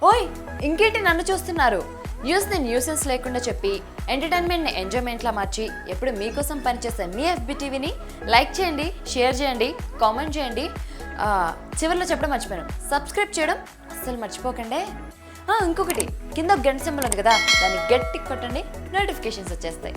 ఓయ్ ఇంకేంటి నన్ను చూస్తున్నారు? న్యూస్ని న్యూసెన్స్ లేకుండా చెప్పి ఎంటర్టైన్మెంట్ని ఎంజాయ్మెంట్లా మార్చి ఎప్పుడు మీకోసం పనిచేసే మీ FBTVని లైక్ చేయండి, షేర్ చేయండి, కామెంట్ చేయండి. చివరిలో చెప్పడం మర్చిపోయాను, సబ్స్క్రైబ్ చేయడం అస్సలు మర్చిపోకండి. ఇంకొకటి, కింద ఒక గంట సింబల్ ఉంది కదా, దాన్ని గట్టిగా కొట్టండి, నోటిఫికేషన్స్ వచ్చేస్తాయి.